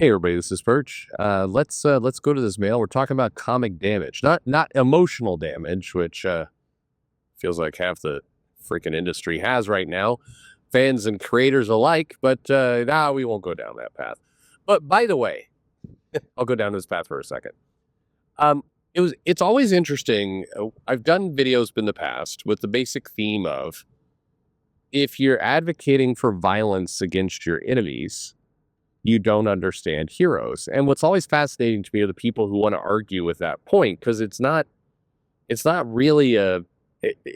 Hey everybody, this is Perch. Let's go to this mail. We're talking about comic damage, not emotional damage, which feels like half the freaking industry has right now, fans and creators alike. But we won't go down that path. But by the way, I'll go down this path for a second. It's always interesting. I've done videos in the past with the basic theme of if you're advocating for violence against your enemies, you don't understand heroes. And what's always fascinating to me are the people who want to argue with that point, because it's not really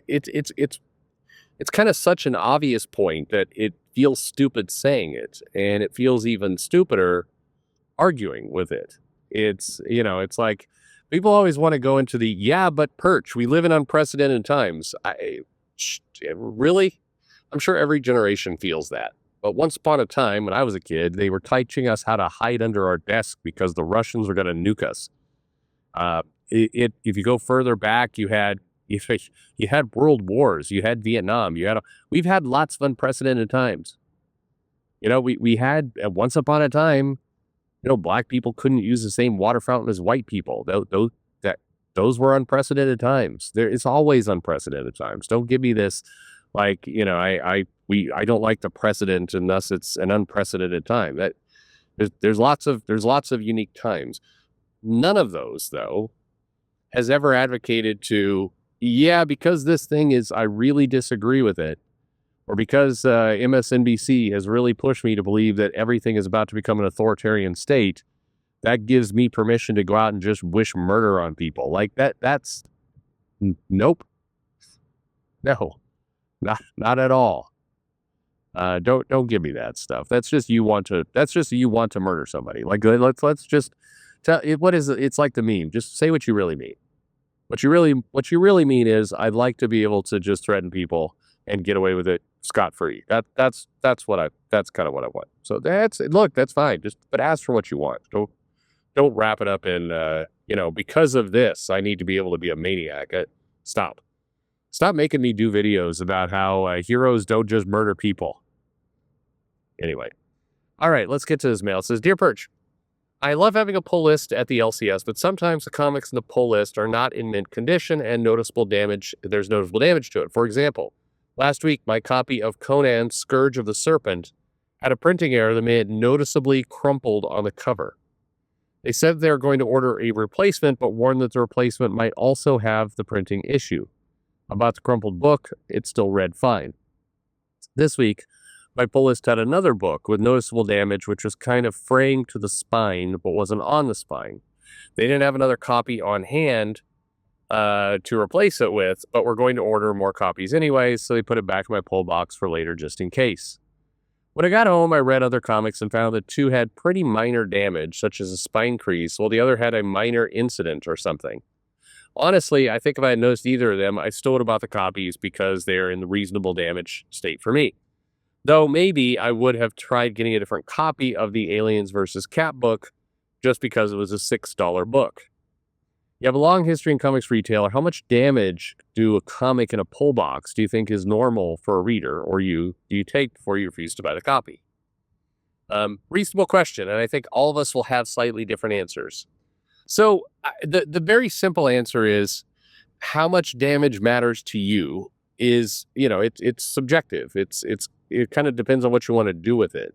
it's kind of such an obvious point that it feels stupid saying it, and it feels even stupider arguing with it. It's like people always want to go into but Perch, we live in unprecedented times. Really? I'm sure every generation feels that. But once upon a time, when I was a kid, they were teaching us how to hide under our desk because the Russians were going to nuke us. If you go further back, you had world wars, you had Vietnam, we've had lots of unprecedented times. We had once upon a time, black people couldn't use the same water fountain as white people. Those were unprecedented times. It's always unprecedented times. Don't give me this. I don't like the precedent, and thus it's an unprecedented time. That there's lots of unique times. None of those, though, has ever advocated because this thing is, I really disagree with it, or because MSNBC has really pushed me to believe that everything is about to become an authoritarian state, that gives me permission to go out and just wish murder on people. Like that's nope. No. Not at all. Don't give me that stuff. That's just you want to murder somebody. Like let's just tell it. What is it? It's like the meme. Just say what you really mean. What you really mean is, I'd like to be able to just threaten people and get away with it scot-free. That's kind of what I want. So that's fine. But ask for what you want. Don't wrap it up in because of this I need to be able to be a maniac. Stop making me do videos about how heroes don't just murder people. Anyway. All right, let's get to this mail. It says, Dear Perch, I love having a pull list at the LCS, but sometimes the comics in the pull list are not in mint condition and there's noticeable damage to it. For example, last week, my copy of Conan's Scourge of the Serpent had a printing error that made it noticeably crumpled on the cover. They said they were going to order a replacement, but warned that the replacement might also have the printing issue. About the crumpled book, it still read fine. This week, my pull list had another book with noticeable damage, which was kind of fraying to the spine, but wasn't on the spine. They didn't have another copy on hand to replace it with, but we're going to order more copies anyways, so they put it back in my pull box for later just in case. When I got home, I read other comics and found that two had pretty minor damage, such as a spine crease, while the other had a minor incident or something. Honestly, I think if I had noticed either of them, I still would have bought the copies because they're in the reasonable damage state for me. Though maybe I would have tried getting a different copy of the Aliens vs. Cat book just because it was a $6 book. You have a long history in comics retail. How much damage do a comic in a pull box do you think is normal for a reader, or do you take before you refuse to buy the copy? Reasonable question, and I think all of us will have slightly different answers. So the very simple answer is, how much damage matters to you is, it's subjective. It kind of depends on what you want to do with it.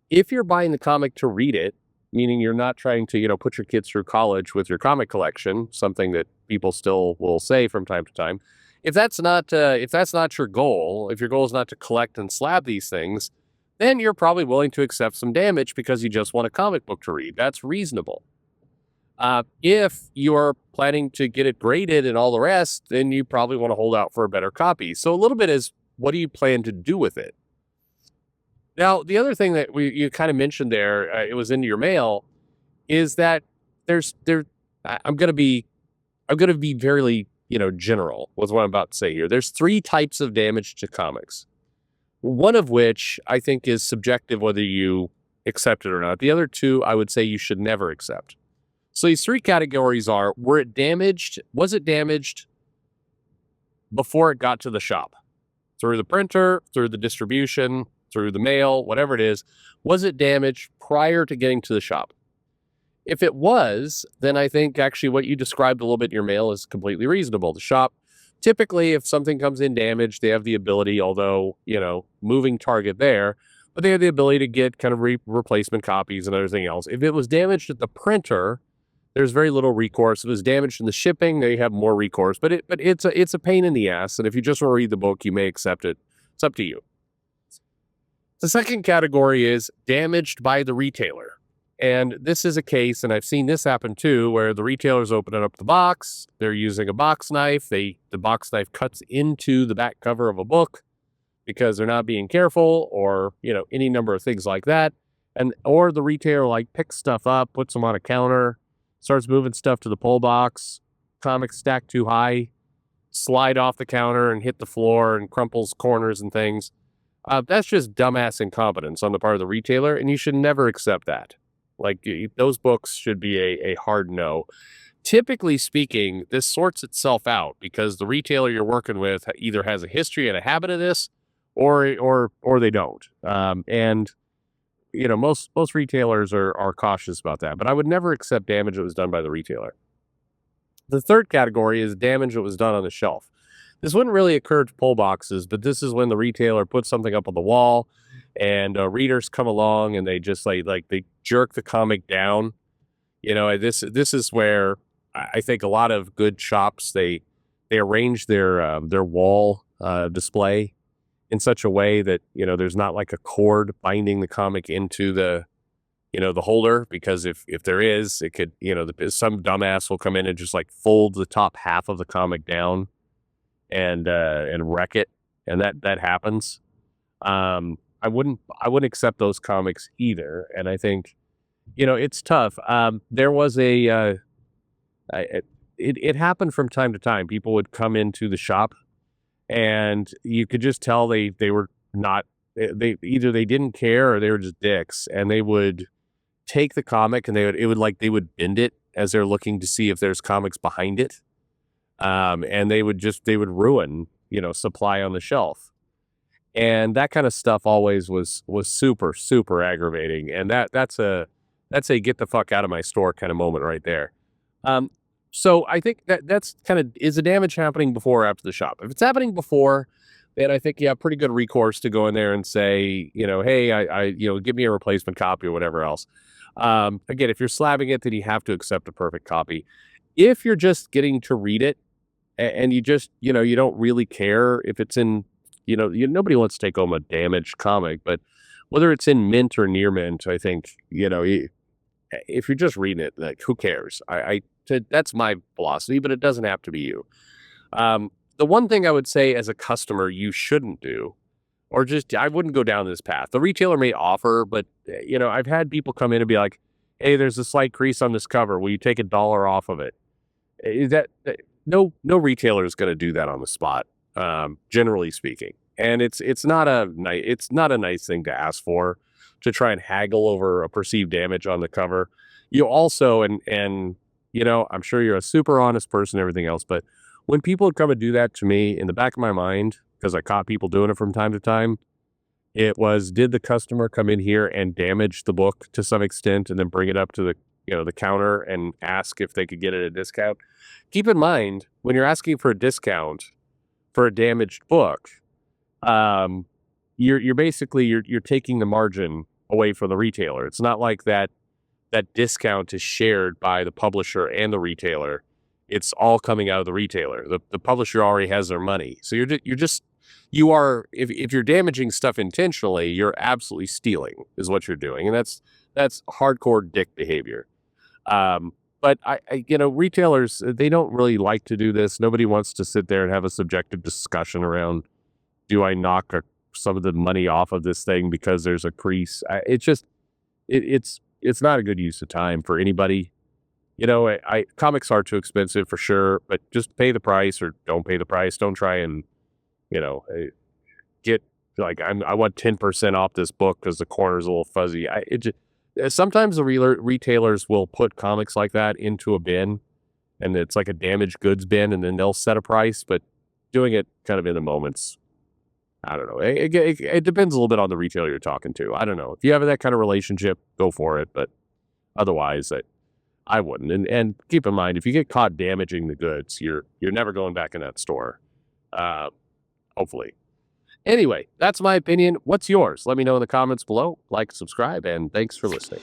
If you're buying the comic to read it, meaning you're not trying to, put your kids through college with your comic collection, something that people still will say from time to time. If that's not your goal, if your goal is not to collect and slab these things, then you're probably willing to accept some damage because you just want a comic book to read. That's reasonable. If you're planning to get it graded and all the rest, then you probably want to hold out for a better copy. So a little bit is, what do you plan to do with it? Now, the other thing that you kind of mentioned there, it was in your mail, is that I'm going to be very, general with what I'm about to say here. There's 3 types of damage to comics. One of which I think is subjective, whether you accept it or not. The other 2, I would say you should never accept. So these 3 categories are, was it damaged before it got to the shop? Through the printer, through the distribution, through the mail, whatever it is, was it damaged prior to getting to the shop? If it was, then I think actually what you described a little bit in your mail is completely reasonable. The shop, typically, if something comes in damaged, they have the ability, although, moving target there, but they have the ability to get kind of replacement copies and everything else. If it was damaged at the printer, there's very little recourse. If it was damaged in the shipping, they have more recourse, but it's a pain in the ass. And if you just want to read the book, you may accept it. It's up to you. The second category is damaged by the retailer. And this is a case, and I've seen this happen too, where the retailer's opening up the box, they're using a box knife, the box knife cuts into the back cover of a book because they're not being careful, or, any number of things like that. Or the retailer picks stuff up, puts them on a counter, starts moving stuff to the pull box, comics stacked too high, slide off the counter and hit the floor and crumples corners and things. That's just dumbass incompetence on the part of the retailer, and you should never accept that. Those books should be a hard no. Typically speaking, this sorts itself out because the retailer you're working with either has a history and a habit of this, or they don't. And most retailers are cautious about that. But I would never accept damage that was done by the retailer. The third category is damage that was done on the shelf. This wouldn't really occur to pull boxes, but this is when the retailer puts something up on the wall, and readers come along and they just they jerk the comic down. This is where I think a lot of good shops they arrange their wall display in such a way that there's not a cord binding the comic into the the holder, because if there is, it could some dumbass will come in and just fold the top half of the comic down and wreck it, and that happens. I wouldn't accept those comics either. And I think, it's tough. There was it happened from time to time. People would come into the shop and you could just tell they were not, they either they didn't care or they were just dicks, and they would take the comic and they would bend it as they're looking to see if there's comics behind it. And they would ruin, supply on the shelf. And that kind of stuff always was super, super aggravating. And that's a get the fuck out of my store kind of moment right there. So I think that's kind of, is the damage happening before or after the shop? If it's happening before, then I think you have pretty good recourse to go in there and say, hey, I give me a replacement copy or whatever else. Again, if you're slabbing it, then you have to accept a perfect copy. If you're just getting to read it and you just, you don't really care if it's in, nobody wants to take home a damaged comic, but whether it's in mint or near mint, I think, if you're just reading it, who cares? That's my philosophy, but it doesn't have to be you. The one thing I would say as a customer, you shouldn't do, or just, I wouldn't go down this path. The retailer may offer, but I've had people come in and be like, hey, there's a slight crease on this cover. Will you take $1 off of it? No retailer is going to do that on the spot, generally speaking. And it's not a nice thing to ask for, to try and haggle over a perceived damage on the cover. You also, and I'm sure you're a super honest person and everything else, but when people would come and do that to me, in the back of my mind, because I caught people doing it from time to time, it was, did the customer come in here and damage the book to some extent and then bring it up to the counter and ask if they could get it at a discount? Keep in mind, when you're asking for a discount for a damaged book, you're basically you're taking the margin away from the retailer. It's not like that discount is shared by the publisher and the retailer. It's all coming out of the retailer. The publisher already has their money. So you are, if you're damaging stuff intentionally, you're absolutely stealing is what you're doing. And that's hardcore dick behavior. But retailers, they don't really like to do this. Nobody wants to sit there and have a subjective discussion around, do I knock some of the money off of this thing because there's a crease? It's not a good use of time for anybody. Comics are too expensive for sure, but just pay the price or don't pay the price. Don't try and, get I want 10% off this book because the corner's a little fuzzy. Sometimes the retailers will put comics like that into a bin, and it's like a damaged goods bin, and then they'll set a price, but doing it kind of in the moment's I don't know. It depends a little bit on the retailer you're talking to. I don't know. If you have that kind of relationship, go for it. But otherwise, I wouldn't. And keep in mind, if you get caught damaging the goods, you're never going back in that store. Hopefully. Anyway, that's my opinion. What's yours? Let me know in the comments below. Like, subscribe, and thanks for listening.